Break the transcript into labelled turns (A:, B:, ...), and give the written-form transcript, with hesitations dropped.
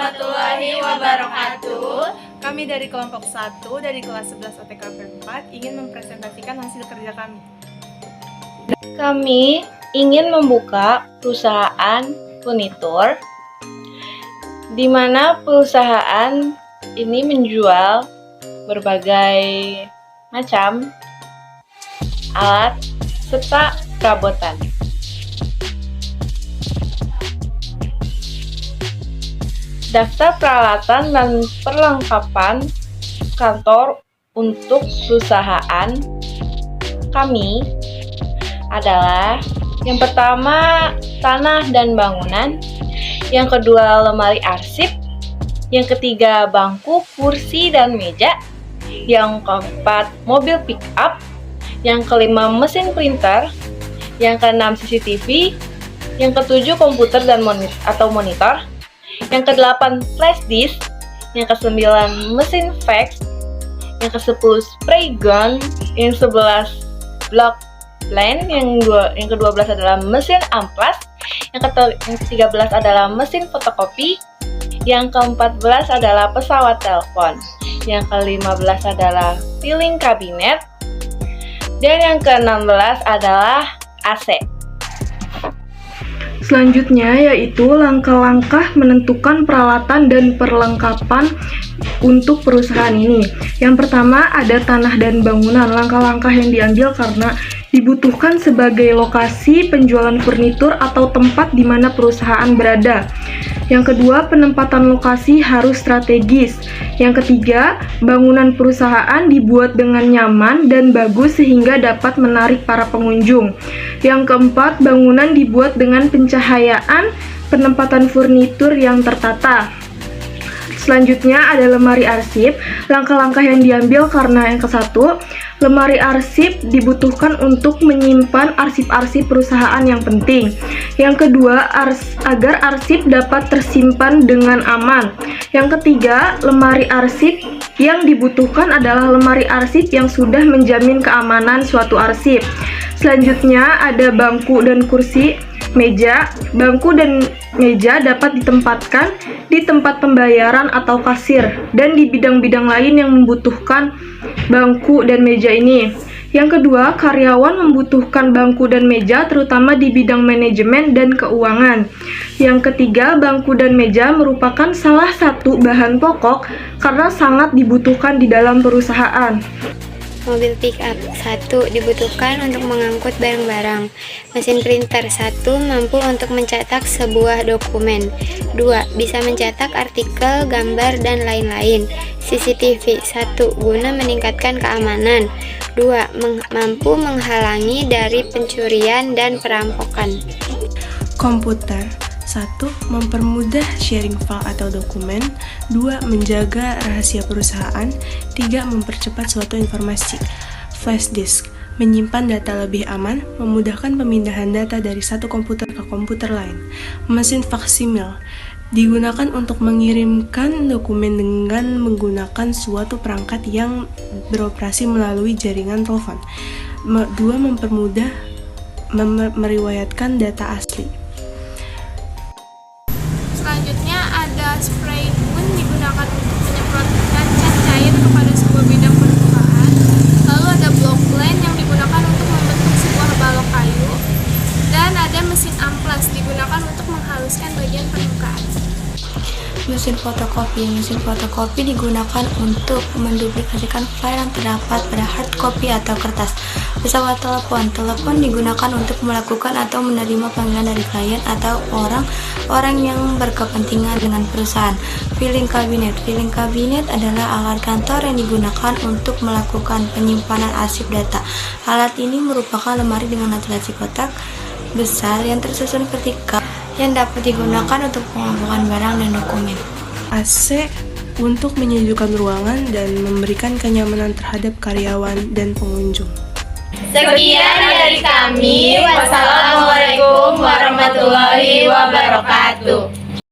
A: warahmatullahi wabarakatuh.
B: Kami dari kelompok 1 dari kelas 11 OTKP 4 ingin mempresentasikan hasil kerja kami.
C: Kami ingin membuka perusahaan furnitur di mana perusahaan ini menjual berbagai macam alat serta perabotan. Daftar peralatan dan perlengkapan kantor untuk perusahaan kami adalah yang pertama tanah dan bangunan, yang kedua lemari arsip, yang ketiga bangku, kursi, dan meja, yang keempat mobil pick up, yang kelima mesin printer, yang keenam CCTV, yang ketujuh komputer dan monitor, yang kedelapan flash disk, yang kesembilan mesin fax, yang kesepuluh spray gun, yang 11 block pen, yang ke-12 adalah mesin amplas, yang ke-13 adalah mesin fotokopi, yang ke-14 adalah pesawat telepon, yang ke-15 adalah filing kabinet, dan yang ke-16 adalah AC.
B: Selanjutnya yaitu langkah-langkah menentukan peralatan dan perlengkapan untuk perusahaan ini. Yang pertama ada tanah dan bangunan. Langkah-langkah yang diambil karena dibutuhkan sebagai lokasi penjualan furnitur atau tempat di mana perusahaan berada. Yang kedua, penempatan lokasi harus strategis. Yang ketiga, bangunan perusahaan dibuat dengan nyaman dan bagus sehingga dapat menarik para pengunjung. Yang keempat, bangunan dibuat dengan pencahayaan, penempatan furnitur yang tertata. Selanjutnya ada lemari arsip. Langkah-langkah yang diambil karena yang ke-1, lemari arsip dibutuhkan untuk menyimpan arsip-arsip perusahaan yang penting. Yang kedua, agar arsip dapat tersimpan dengan aman. Yang ketiga, lemari arsip yang dibutuhkan adalah lemari arsip yang sudah menjamin keamanan suatu arsip. Selanjutnya ada bangku dan kursi. Bangku dan meja dapat ditempatkan di tempat pembayaran atau kasir dan di bidang-bidang lain yang membutuhkan bangku dan meja ini. Yang kedua, karyawan membutuhkan bangku dan meja terutama di bidang manajemen dan keuangan. Yang ketiga, bangku dan meja merupakan salah satu bahan pokok karena sangat dibutuhkan di dalam perusahaan.
A: Mobil pick up 1 dibutuhkan untuk mengangkut barang-barang. Mesin printer 1 mampu untuk mencetak sebuah dokumen. 2 bisa mencetak artikel, gambar, dan lain-lain. CCTV 1 guna meningkatkan keamanan. 2 mampu menghalangi dari pencurian dan perampokan.
D: Komputer 1. Mempermudah sharing file atau dokumen. 2. Menjaga rahasia perusahaan. 3. Mempercepat suatu informasi. Flash disk menyimpan data lebih aman, memudahkan pemindahan data dari satu komputer ke komputer lain. Mesin faksimil digunakan untuk mengirimkan dokumen dengan menggunakan suatu perangkat yang beroperasi melalui jaringan telepon. 2. Mempermudah meriwayatkan data asli.
E: Selanjutnya ada spray gun digunakan untuk menyemprotkan cat cair kepada sebuah bidang perusahaan. Lalu ada block plan yang digunakan untuk membentuk sebuah balok kayu. Dan ada mesin amplas digunakan untuk menghaluskan bagian permukaan.
F: Mesin fotokopi digunakan untuk menduplikasikan file yang terdapat pada hard copy atau kertas. Pesawat telepon digunakan untuk melakukan atau menerima panggilan dari klien atau orang yang berkepentingan dengan perusahaan. Filing cabinet adalah alat kantor yang digunakan untuk melakukan penyimpanan arsip data. Alat ini merupakan lemari dengan ventilasi kotak besar yang tersusun vertikal yang dapat digunakan untuk pengumpulkan barang dan dokumen.
D: AC untuk menyejukkan ruangan dan memberikan kenyamanan terhadap karyawan dan pengunjung.
A: Sekian dari kami. Wassalamualaikum warahmatullahi wabarakatuh.